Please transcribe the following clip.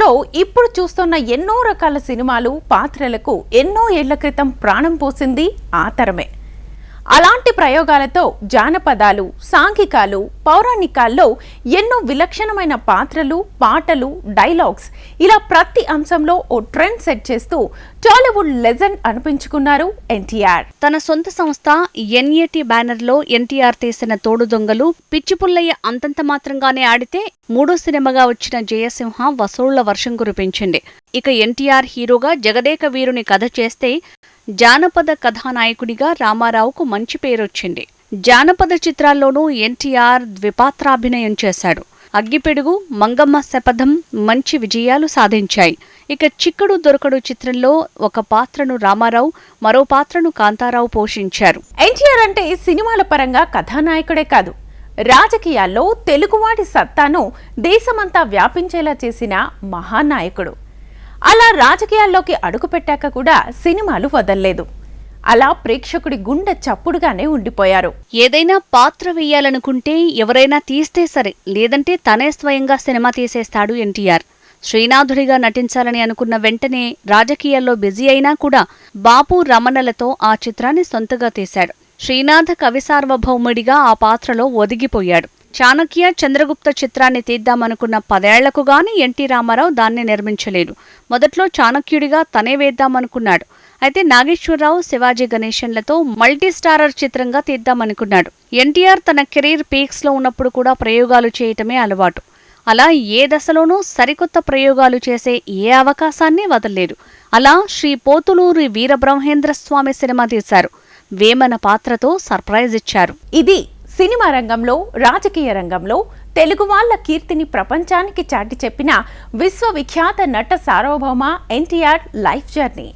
సినిమాల్లో ఇప్పుడు చూస్తున్న ఎన్నో రకాల సినిమాలు పాత్రలకు ఎన్నో ఏళ్ల క్రితం ప్రాణం పోసింది ఆ తరమే. అలాంటి ప్రయోగాలతో జానపదాలు, సాంఘికాలు, పౌరాణికాల్లో ఎన్నో విలక్షణమైన పాత్రలు, పాటలు, డైలాగ్స్ ఇలా ప్రతి అంశంలో ఓ ట్రెండ్ సెట్ చేస్తూ టాలీవుడ్ లెజెండ్ అనిపించుకున్నారు ఎన్టీఆర్. తన సొంత సంస్థ ఎన్ఏటి బ్యానర్లో ఎన్టీఆర్ తీసిన తోడు దొంగలు, పిచ్చిపుల్లయ్య అంతంత మాత్రంగానే ఆడితే మూడో సినిమాగా వచ్చిన జయసింహ వసూళ్ల వర్షం కురిపించింది. ఇక ఎన్టీఆర్ హీరోగా జగదేక వీరుని కథ చేస్తే జానపద కథానాయకుడిగా రామారావుకు మంచి పేరొచ్చింది. జానపద చిత్రాల్లోనూ ఎన్టీఆర్ ద్విపాత్రాభినయం చేశాడు. అగ్గిపెడుగు, మంగమ్మ శపథం మంచి విజయాలు సాధించాయి. ఇక చిక్కడు దొరకడు చిత్రంలో ఒక పాత్రను రామారావు, మరో పాత్రను కాంతారావు పోషించారు. ఎన్టీఆర్ అంటే సినిమాల పరంగా కథానాయకుడే కాదు, రాజకీయాల్లో తెలుగువాడి సత్తాను దేశమంతా వ్యాపించేలా చేసిన మహానాయకుడు. అలా రాజకీయాల్లోకి అడుగుపెట్టాక కూడా సినిమాలు వదల్లేదు. అలా ప్రేక్షకుడి గుండె చప్పుడుగానే ఉండిపోయారు. ఏదైనా పాత్ర వేయాలనుకుంటే ఎవరైనా తీస్తే సరే, లేదంటే తనే స్వయంగా సినిమా తీసేస్తాడు ఎన్టీఆర్. శ్రీనాథుడిగా నటించాలని అనుకున్న వెంటనే రాజకీయాల్లో బిజీ అయినా కూడా బాపు రమణలతో ఆ చిత్రాన్ని సొంతగా తీశాడు. శ్రీనాథ కవిసార్వభౌముడిగా ఆ పాత్రలో ఒదిగిపోయాడు. చాణక్య, చంద్రగుప్త చిత్రాన్ని తీద్దామనుకున్న 10 ఏళ్లకు గాని ఎన్టీ రామారావు దాన్ని నిర్మించలేదు. మొదట్లో చాణక్యుడిగా తనే వేద్దామనుకున్నాడు. అయితే నాగేశ్వరరావు, శివాజీ గణేశన్లతో మల్టీస్టారర్ చిత్రంగా తీద్దామనుకున్నాడు. ఎన్టీఆర్ తన కెరీర్ పీక్స్ లో ఉన్నప్పుడు కూడా ప్రయోగాలు చేయటమే అలవాటు. అలా ఏ దశలోనూ సరికొత్త ప్రయోగాలు చేసే ఏ అవకాశాన్ని వదల్లేదు. అలా శ్రీ పోతులూరి వీరబ్రహ్మేంద్ర స్వామి సినిమా తీశారు. వేమన పాత్రతో సర్ప్రైజ్ ఇచ్చారు. ఇది సినిమా రంగంలో, రాజకీయ రంగంలో తెలుగు వాళ్ల కీర్తిని ప్రపంచానికి చాటి చెప్పిన విశ్వవిఖ్యాత నట సార్వభౌమ ఎన్టీఆర్ లైఫ్ జర్నీ.